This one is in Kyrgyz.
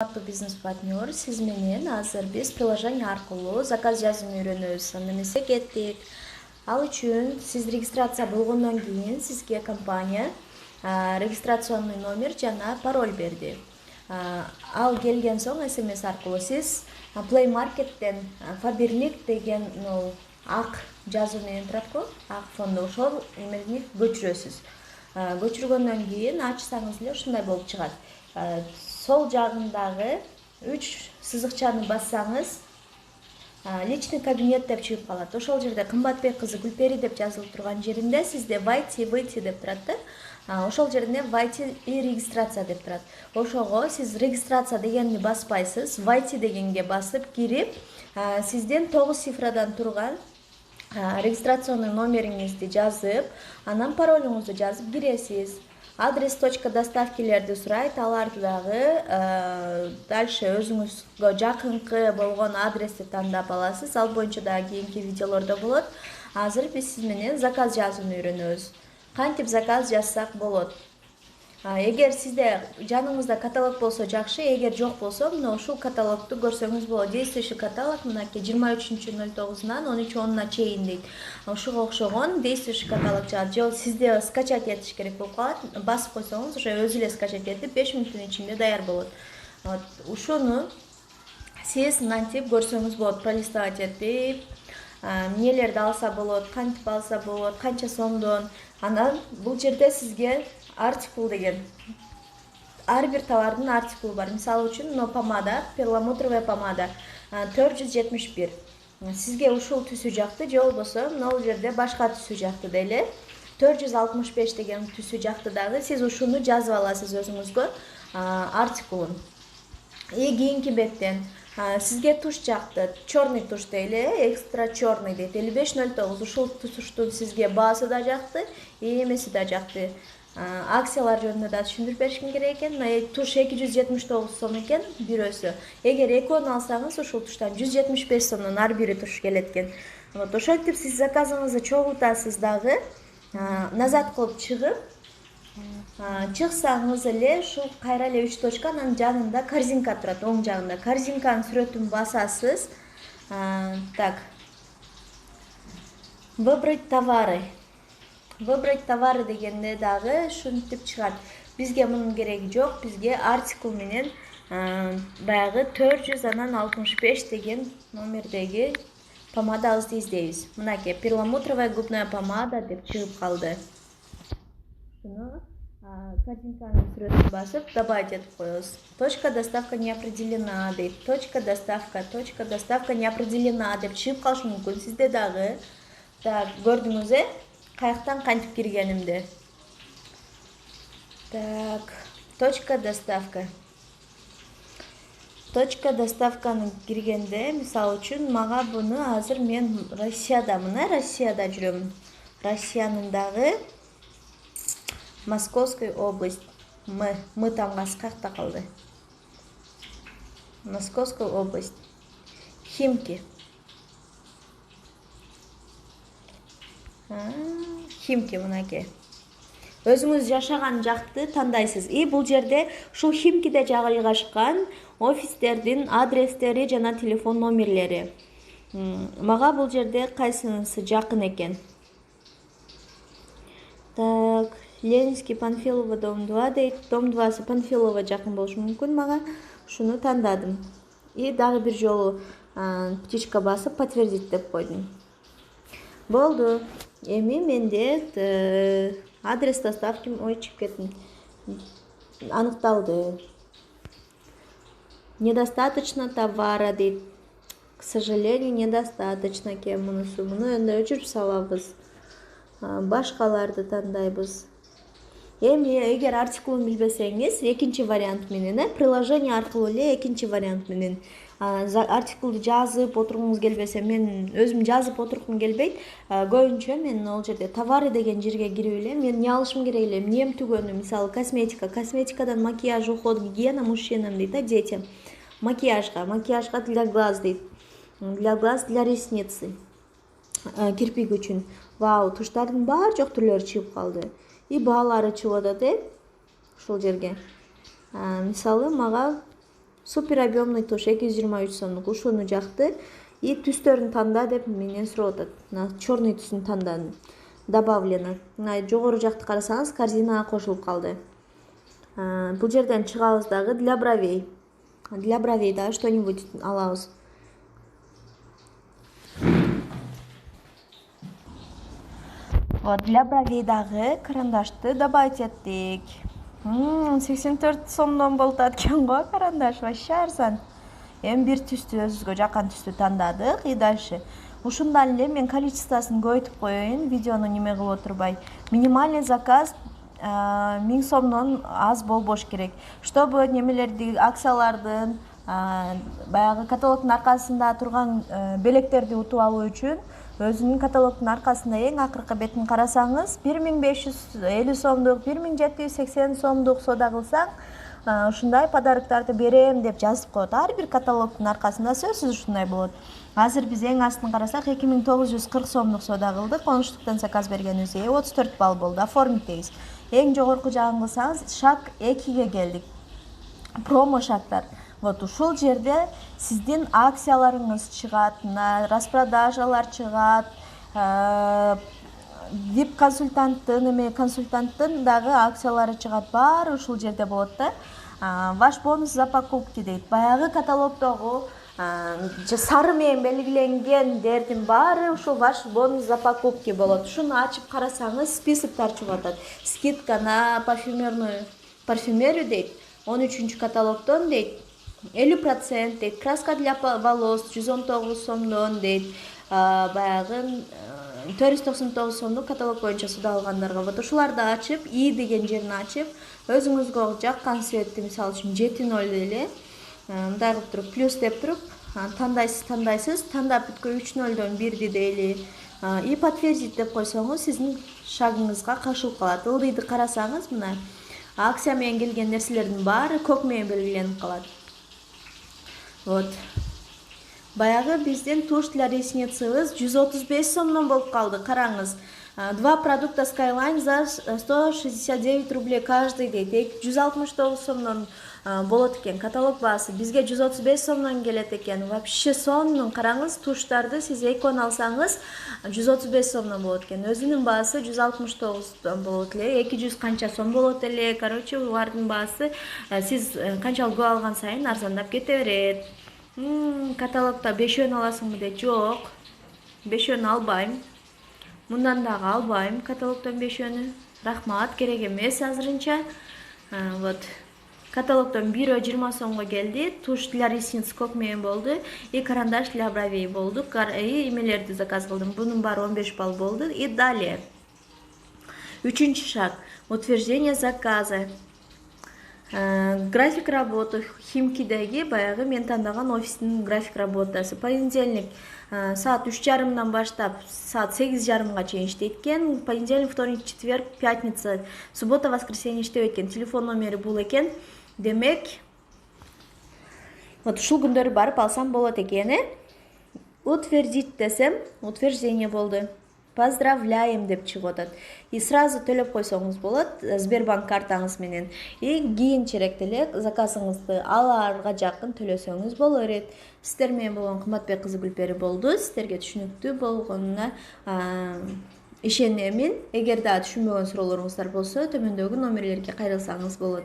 Аттуу бизнес-партнер, сиз менен азыр биз приложение аркылуу заказ жазууну үйрөнөбүз. Анда эмесе кеттик. Ал үчүн сиз регистрация болгондон кийин сизге компания регистрационный номер жана пароль берди. Ал келген соң SMS аркылуу сиз Play Market'тен Faberlic деген ак жазуу менен турат го, ак фондо ошол эмени көчүрөсүз. Көчүргөндөн кийин ачсаңыз эле ушундай болуп чыгат. Сол жагындагы 3 сызыкчаны бассаңыз личный кабинет деп чыгып калат. Ошол жерде Кымбатбек кызы Гүлпери деп жазылып турган жеринде сизде выйти деп турат да. Ошол жеринде войти и регистрация деп турат. Ошого сиз регистрация дегенди баспайсыз, войти дегенге басып кирип, сизден 9 цифрадан турган регистрационный номериңизди жазып, анан паролуңузду жазып киресиз. Адрес точка доставкилерди сурайт, аларды дагы дальше өзүңүзгө жакынкы болгон адрести тандап аласыз. Ал боюнча дагы кийинки видеолордо болот. Азыр биз сиз менен заказ жазууну үйрөнөбүз. Кантип заказ жазсак болот? Эгер сизде жаныңызда каталог болсо жакшы, эгер жок болсо, мына ушул каталогду көрсөңүз болот. Действующий каталог мынакей 23.09-нан 13.10-на чейин дейт. Ушуга окшогон действующий каталог чыгат. Же сизде скачать этиш керек болуп калат. Басып койсоңуз, уже өзү эле скачать этип 5 мүнөттүн ичинде даяр болот. Ушуну сиз мынтип көрсөңүз болот, пролистовать этип, эмнелерди алса болот, кантип алса болот, канча сомдон. Анан бул жерде сизге артикул деген ар бир товардын артикулу бар. Мисалы үчүн мына помада, перламутровая помада 471. Сизге ушул түсү жакты, же болбосо мына жерде башка түсү жакты дейли. 465 деген түсү жакты дагы. Сиз ушуну жазып аласыз өзүңүзгө артикулун. Кийинки беттен сизге туш жакты, черный туш дейли, экстра черный дейт. 5509 ушул туштун сизге баасы да жакты, эмеси да жакты. Акциялар жөнүндө да түшүндүрүп беришим керек экен. Туш 279 сом экен бирөөсү. Эгер экөөнү алсаңыз, ушул туштан 175 сомдон ар бири туш келет экен. Ошентип сиз заказыңызды чогултасыз дагы, назад кылып чыгып, чыксаңыз эле ушул кайра эле 3 точка, анын жанында корзинка турат, оң жагында. Корзинканын сүрөтүн басасыз. Так. Выбрать товары. Выбрать товары дегенде дагы ушинтип чыгат. Бизге мунун кереги жок, бизге артикул менен баягы 465 деген номердеги помадабызды издейбиз. Мынакей перламутровая губная помада деп чыгып калды. Шуну картинканын сүрөтүн басып добавить этип коебуз. Точка доставка не определена дейт. Точка доставка не определена деп чыгып калышы мүмкүн сизде дагы. Так, көрдүңүз каяктан кантип киргенимди. Так, точка доставка. Точка доставканы киргенде, мисалы үчүн, мага буну азыр мен Россиядамын, Россияда жүрөм. Россиянын дагы Московская область. Мы тамгасы каякта калды. Московская область. Химки. Химки мынакей. Өзүңүз жашаган жакты тандайсыз. Бул жерде ушул Химкиде жайгашкан офистердин адрестери жана телефон номерлери. Мага бул жерде кайсынысы жакын экен? Так, Ленинский, Панфилова, дом 2 дейт. Дом 2сы Панфилова жакын болушу мүмкүн мага. Ушуну тандадым. Дагы бир жолу птичка басып подтвердить деп койдум. Болду. Эми менде адрес доставки чыгып кеттим. Аныкталды. Недостаточно товара дейт. К сожалению, недостаточно экен мунусу. Муну эndi өчүрүп салабыз. Башкаларды тандайбыз. Эми эгер артикулун билбесеңиз, экинчи вариант менен, приложение аркылуу эле экинчи вариант менен артикулду жазып отургуңуз келбесе, мен өзүм жазып отургум келбейт. Көбүнчө мен ал жерде товары деген жерге кирип эле, мен эмне алышым керек эле, эмнем түгөнү, мисалы косметика, косметикадан макияж, уход, гигиена мужчинам дейт, детям. Макияжга для глаз дейт. Для глаз, для ресницы. Кирпик үчүн. Вау, туштардын бар жок түрлөрү чыгып калды. Баалары чыгып атат ушул жерге. Мисалы мага Супер объемный туш 223 сомдук, ушуну жакты. И түстөрүн танда деп менен сурап атат. Мына черный түсүн тандадым. Добавлено. Мына жогору жакты карасаңыз, корзинага кошулуп калды. Бул жерден чыгабыз дагы для бровей. Для бровей дагы что-нибудь алабыз. Вот для бровей дагы карандашты добавить эттик. 84 сомдон болуп аткан го карандаш, вообще арзан. Эми бир түстү, өзүбүзгө жаккан түстү тандадык. И дальше ушундан эле мен количествосын көбөйтүп коеюн, видеону неме кылып отурбай. Минимальный заказ 1000 сомдон аз болбош керек. Чтобы немелерди, акциялардын, баягы каталогдун аркасында турган белектерди утуп алуу үчүн өзүнүн каталогдун аркасында эң акыркы бетин карасаңыз, 1550 сомдук, 1780 сомдук соода кылсаң, ушундай подароктарды берем деп жазып коет. Ар бир каталогдун аркасында сөзсүз ушундай болот. Азыр биз эң астын карасак 2940 сомдук соода кылдык. 13-тен заказ бергенибизге 34 балл болду. Оформить дейбиз. Эң жогорку жагын кылсаңыз, шаг 2ге келдик. Промо шагдар. Вот ушул жерде сиздин акцияларыңыз чыгат, распродажалар чыгат, VIP консультанттын дагы акциялары чыгат, баары ушул жерде болот да. Ваш бонус за покупки дейт. Баягы каталогдогу сары менен белгиленгендердин баары ушул ваш бонус за покупки болот. Ушуну ачып карасаңыз, списоктор чыгып атат. Скидка на парфюмерию дейт. 13-чү каталогдон дейт. 50% дейт. Краска для волос 119 сомдон дейт. Баягы 499 сомдук каталог боюнча соода алгандарга. Вот ушуларды ачып, И деген жерин ачып, өзүңүзгө жаккан цветти, мисалы үчүн 70 эле, мындай кылып туруп, плюс деп туруп, тандайсыз, тандап бүткөн 30дон бирди дейли. И подтвердить деп койсоңуз, сиздин шагыңызга кошулуп калат. Ылдыйды карасаңыз, мына акция менен келген нерселердин баары көк менен белгиленип калат. Вот. Баягы биздин туш для ресницыбыз 135 сомдон болуп калды. Караңыз. 2 продукта Skyline за 169 рублей каждый дейт. 169 сомдон болот экен каталог баасы. Бизге 135 сомдон келет экен. Вообще сонун. Караңыз, туштарды сиз экон алсаңыз 135 сомдон болот экен. Өзүнүн баасы 169 болот эле. 200 канча сом болот эле. Короче, булардын баасы сиз канчалык көп алган сайын арзандап кете берет. Каталогда 5 аласыңбы дейт. Жок. 5 албайм. Мындан дагы албайм каталогдон 5. Рахмат, керек эмес азырынча. Вот. Каталогдон 1,20 сомго келди. Туш для ресниц көк менен болду. И карандаш для бровей болду. И эмелерди заказ кылдым. Бунун баары 15 балл болду. И далее. 3-чү шаг. Утверждение заказа. График работы Химкидеги баягы мен тандаган офистин график работасы. Понедельник саат 3:30 баштап саат 8:30 чейин иштейт экен. Понедельник, вторник, четверг, пятница, суббота, воскресенье иштебейт экен. Телефон номери бул экен. Демек, вот ушул күндөрү барып алсам болот экен, Утвердить десем, утверждение болду. Поздравляем деп чыгып атат. И сразу төлөп койсоңуз болот Сбербанк картаңыз менен. И кийинчерээк деле заказыңызды аларга жакын төлөсөңүз боло берет. Сиздер менен болгон Кымбатбек кызы Гүлпери болду. Сиздерге түшүнүктүү болгонуна ишенемин. Эгер да түшүнбөгөн суроолоруңуздар болсо, төмөндөгү номерлерге кайрылсаңыз болот.